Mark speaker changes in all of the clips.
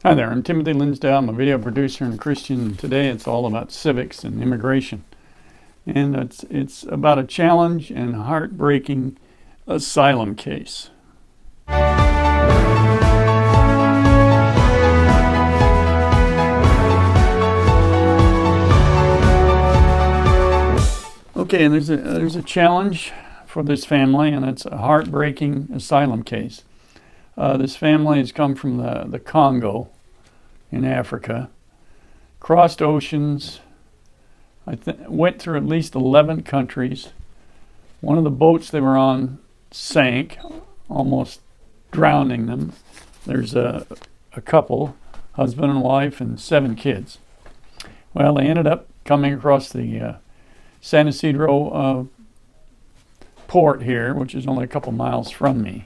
Speaker 1: Hi there, I'm Timothy Linsdau. I'm a video producer and a Christian, and today it's all about civics and immigration. And it's about a challenge and heartbreaking asylum case. Okay, and there's a challenge for this family, and it's a heartbreaking asylum case. This family has come from the Congo in Africa, crossed oceans, went through at least 11 countries. One of the boats they were on sank, almost drowning them. There's a couple, husband and wife, and 7 kids. Well, they ended up coming across the San Isidro port here, which is only a couple miles from me.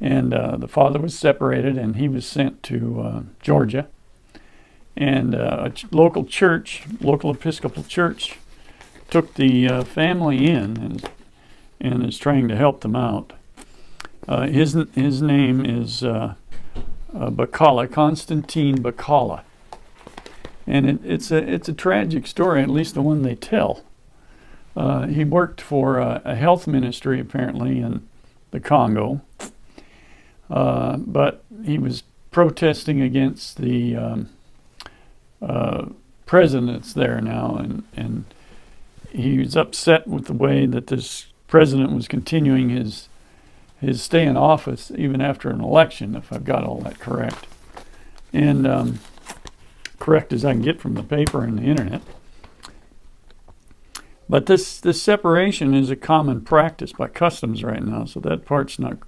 Speaker 1: And the father was separated, and he was sent to Georgia. And a local Episcopal church, took the family in and is trying to help them out. His name is Bakala, Constantin Bakala. And it's a tragic story, at least the one they tell. He worked for a health ministry, apparently, in the Congo. But he was protesting against the president that's there now, and he was upset with the way that this president was continuing his stay in office even after an election, if I've got all that correct. And correct as I can get from the paper and the internet. But this separation is a common practice by customs right now, so that part's not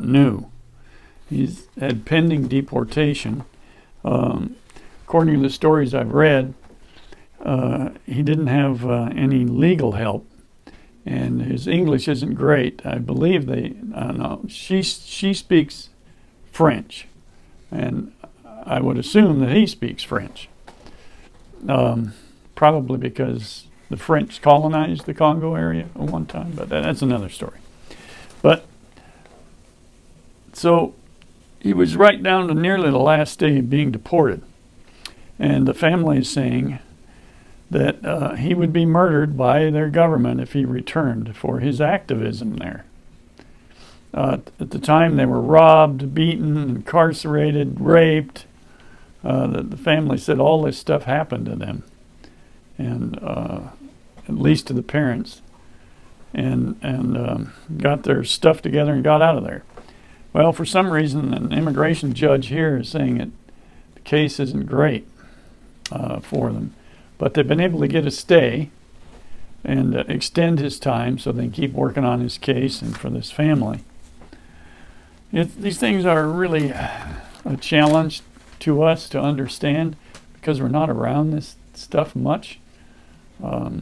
Speaker 1: new. He's had pending deportation. According to the stories I've read, he didn't have any legal help, and his English isn't great. I believe she speaks French, and I would assume that he speaks French, probably because the French colonized the Congo area at one time, but that's another story. But so he was right down to nearly the last day of being deported. And the family is saying that he would be murdered by their government if he returned for his activism there. At the time, they were robbed, beaten, incarcerated, raped. The family said all this stuff happened to them, and at least to the parents, and got their stuff together and got out of there. Well, for some reason, an immigration judge here is saying that the case isn't great for them. But they've been able to get a stay and extend his time so they can keep working on his case and for this family. These things are really a challenge to us to understand because we're not around this stuff much. I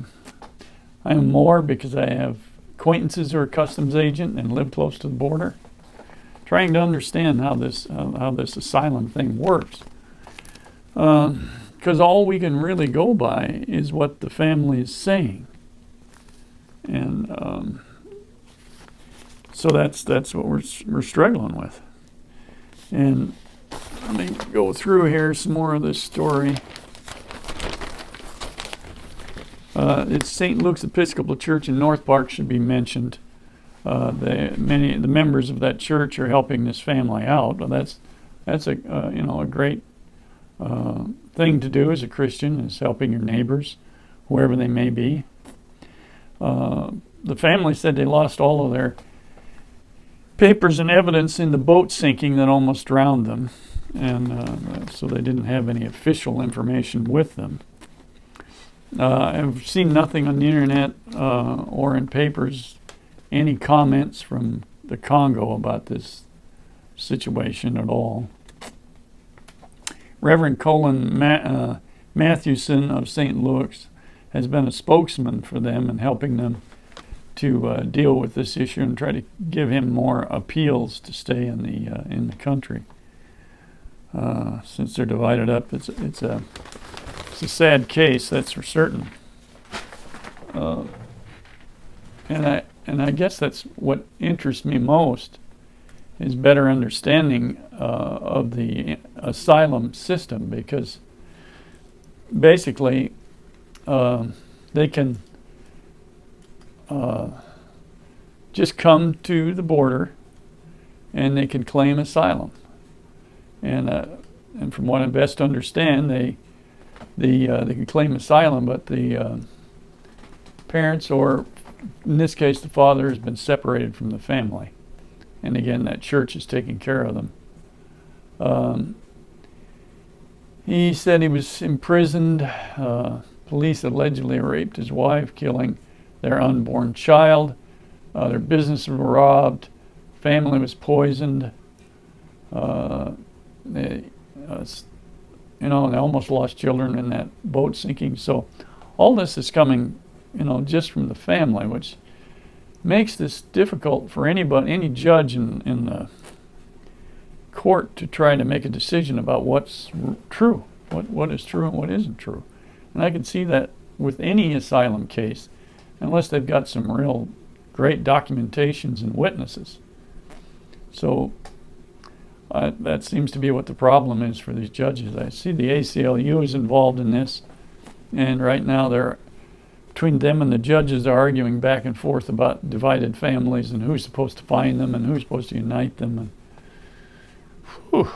Speaker 1: am more because I have acquaintances who are customs agent and live close to the border, trying to understand how this asylum thing works. Because all we can really go by is what the family is saying, and so that's what we're struggling with. And let me go through here some more of this story. It's St. Luke's Episcopal Church in North Park should be mentioned. Many of the members of that church are helping this family out. Well, that's a great thing to do as a Christian, is helping your neighbors, whoever they may be. The family said they lost all of their papers and evidence in the boat sinking that almost drowned them, and so they didn't have any official information with them. I've seen nothing on the internet or in papers, any comments from the Congo about this situation at all. Reverend Colin Matthewson of St. Luke's has been a spokesman for them and helping them to deal with this issue and try to give him more appeals to stay in the country. Since they're divided up, it's a sad case, that's for certain. And I guess that's what interests me most, is better understanding of the asylum system, because basically they can just come to the border and they can claim asylum. And from what I best understand, they can claim asylum, but the parents, or in this case the father, has been separated from the family. And again, that church is taking care of them. He said he was imprisoned. Police allegedly raped his wife, killing their unborn child. Their business was robbed. Family was poisoned. They almost lost children in that boat sinking. So all this is coming, just from the family, which makes this difficult for any judge in the court to try to make a decision about what's true, what is true and what isn't true. And I can see that with any asylum case, unless they've got some real great documentations and witnesses. So that seems to be what the problem is for these judges. I see the ACLU is involved in this, and right now between them and the judges, they're arguing back and forth about divided families and who's supposed to find them and who's supposed to unite them. And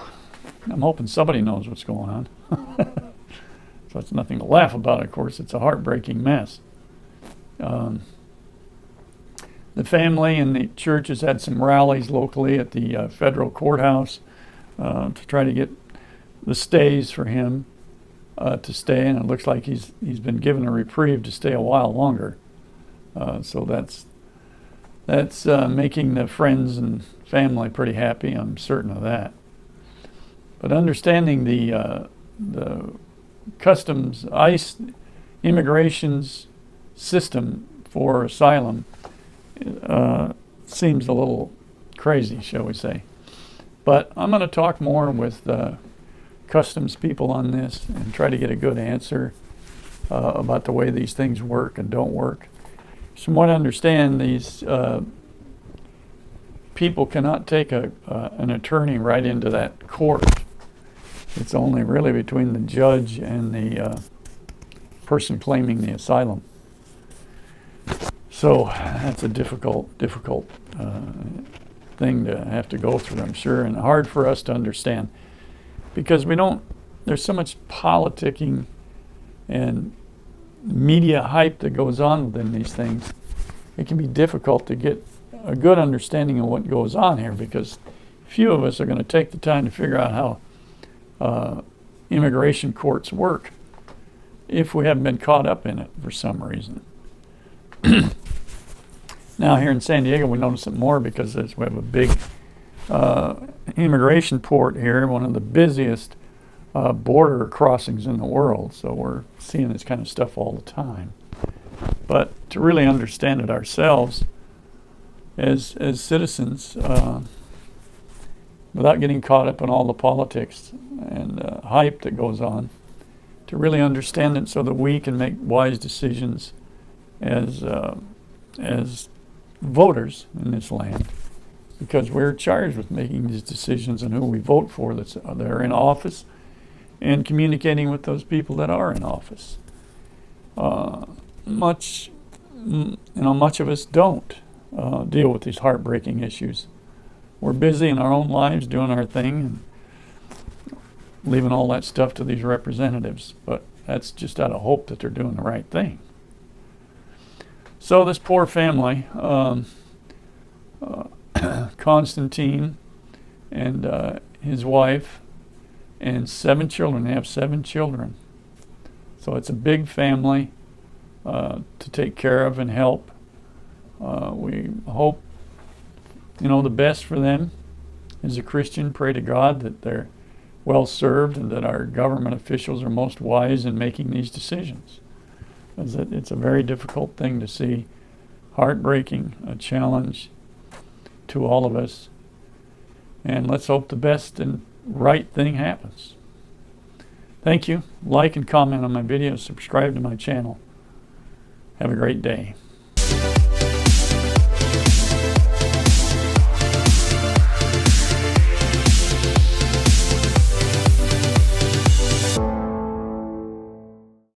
Speaker 1: I'm hoping somebody knows what's going on. So it's nothing to laugh about, of course. It's a heartbreaking mess. The family and the church has had some rallies locally at the federal courthouse to try to get the stays for him to stay, and it looks like he's been given a reprieve to stay a while longer. So that's making the friends and family pretty happy. I'm certain of that. But understanding the customs, ICE, immigration's system for asylum seems a little crazy, shall we say. But I'm going to talk more with customs people on this and try to get a good answer about the way these things work and don't work. From what I understand, these people cannot take an attorney right into that court. It's only really between the judge and the person claiming the asylum. So that's a difficult thing to have to go through, I'm sure, and hard for us to understand, because there's so much politicking and media hype that goes on within these things. It can be difficult to get a good understanding of what goes on here, because few of us are going to take the time to figure out how immigration courts work if we haven't been caught up in it for some reason. Now here in San Diego, we notice it more because we have a big immigration port here, one of the busiest border crossings in the world. So we're seeing this kind of stuff all the time. But to really understand it ourselves as citizens, without getting caught up in all the politics and hype that goes on, to really understand it so that we can make wise decisions as voters in this land, because we're charged with making these decisions and who we vote for that are in office, and communicating with those people that are in office. Much of us don't deal with these heartbreaking issues. We're busy in our own lives doing our thing and leaving all that stuff to these representatives, but that's just out of hope that they're doing the right thing. So this poor family, Constantin and his wife and 7 children. They have 7 children. So it's a big family to take care of and help. We hope, the best for them. As a Christian, pray to God that they're well served and that our government officials are most wise in making these decisions. It's a very difficult thing to see, heartbreaking, a challenge to all of us. And let's hope the best and right thing happens. Thank you. Like and comment on my videos. Subscribe to my channel. Have a great day.